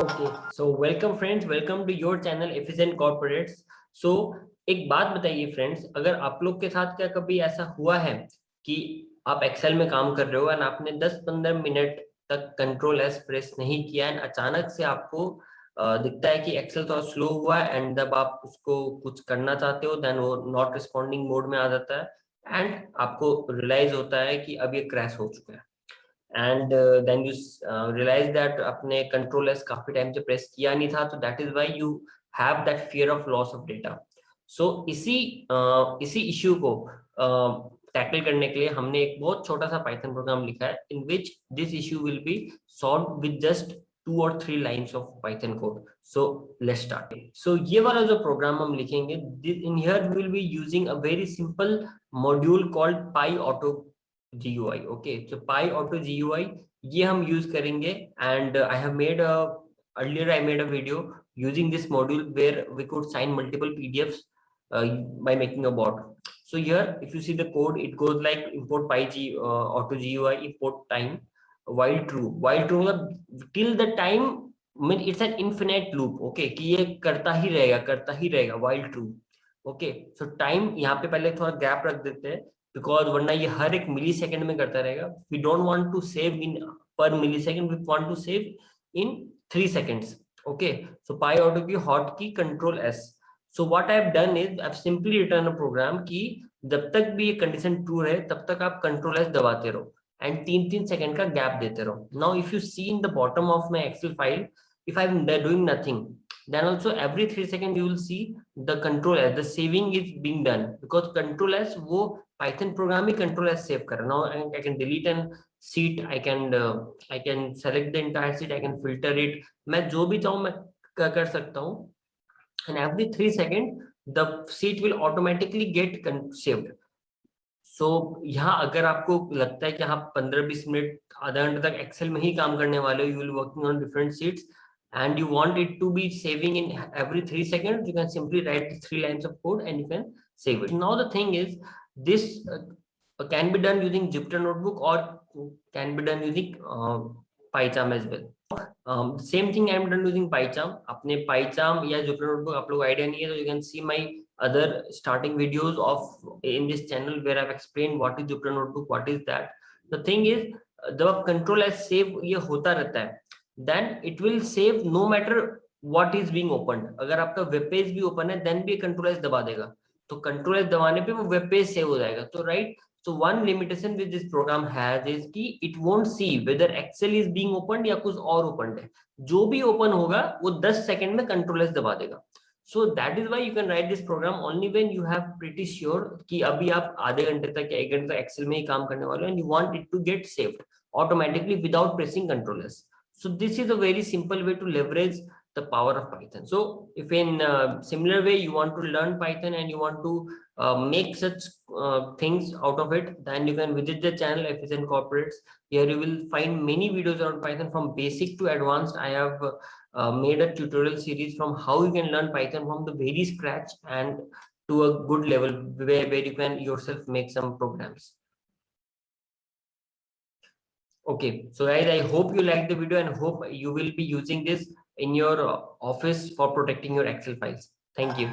Okay so welcome friends, welcome to your channel efficient corporates. So एक बात बताइए friends, अगर आप लोग के साथ क्या कभी ऐसा हुआ है कि आप एक्सेल में काम कर रहे हो एंड आपने 10-15 मिनट तक कंट्रोल एस प्रेस नहीं किया एंड अचानक से आपको दिखता है कि एक्सेल थोड़ा स्लो हुआ है एंड जब आप उसको कुछ करना चाहते हो देन वो नॉट रिस्पॉन्डिंग मोड में आ जाता है एंड आपको रियलाइज होता है कि अब ये क्रैश हो चुका है and then you realize that अपने कंट्रोल एस काफी टाइम से प्रेस किया नहीं था, तो that is why you have that fear of loss of data. So इसी इश्यू को टैकल करने के लिए हमने एक बहुत छोटा सा पाइथन प्रोग्राम लिखा है in which this issue will be solved with just 2 or 3 lines of Python code. So let's start. So ये वाला जो प्रोग्राम हम लिखेंगे, in here we will be using a very simple module called Py auto GUI। Okay, so Pi Auto GUI ये हम use करेंगे and I have made a earlier I made a video using this module where we could sign multiple PDFs by making a bot. So here if you see the code, it goes like import Auto GUI, import time, while true मतलब till the time, mean it's an infinite loop। okay, कि ये करता ही रहेगा while true। Okay, सो time यहाँ पे पहले थोड़ा gap रख देते हैं बिकॉज वरना ये हर एक मिली सेकेंड में करता रहेगा। We don't want to save in per millisecond, we want to save in 3 seconds। Okay, so Py auto की hot key control S. So what I have done is I have simply written a program कि जब तक भी ये condition true है तब तक आप कंट्रोल एस दबाते रहो एंड 3-3 सेकंड का गैप देते रहो। Now if you see in the bottom of my Excel file, if I'm doing nothing, then also every 3 seconds you will see the control as the saving is being done because control as वो Python program ही control as save कर रहा है। Now I can delete an sheet, I can select the entire sheet, I can filter it, मैं जो भी चाहूँ मैं कर सकता हूँ and every 3 seconds the sheet will automatically get saved। सो यहाँ अगर आपको लगता है कि आप 15-20 मिनट आधा घंटे तक एक्सेल में ही काम करने वाले हो, you will working on different sheets and you want it to be saving in every 3 seconds, you can simply write 3 lines of code and you can save it. Now the thing is this can be done using Jupyter Notebook or can be done using PyCharm as well। Same thing I am done using PyCharm। अपने PyCharm या Jupyter Notebook आप लोग idea नहीं है तो you can see my other starting videos of in this channel where I've explained what is Jupyter Notebook, what is that। The thing is जब आप control as save ये होता रहता है then it will save no matter what is being opened। अगर आपका web page भी open है then भी कंट्रोल एस दबा देगा, तो कंट्रोल एस दबाने पे वो वेब पेज सेव हो जाएगा। तो right, so one limitation which this program has is कि it won't see whether Excel is being opened या कुछ और opened है, जो भी open होगा वो 10 सेकंड में कंट्रोल एस दबा देगा। So that is why you can write this program only when you have pretty sure कि अभी आप आधे घंटे तक या 1 घंटे तक Excel में ही काम करने वाले हो and you want it to get saved automatically without pressing control S। So this is a very simple way to leverage the power of Python। So if in similar way you want to learn Python and you want to make such things out of it, then you can visit the channel Efficient Corporates। Here you will find many videos around Python from basic to advanced। I have made a tutorial series from how you can learn Python from the very scratch and to a good level where you can yourself make some programs। Okay, so guys, I hope you like the video and hope you will be using this in your office for protecting your Excel files। Thank you।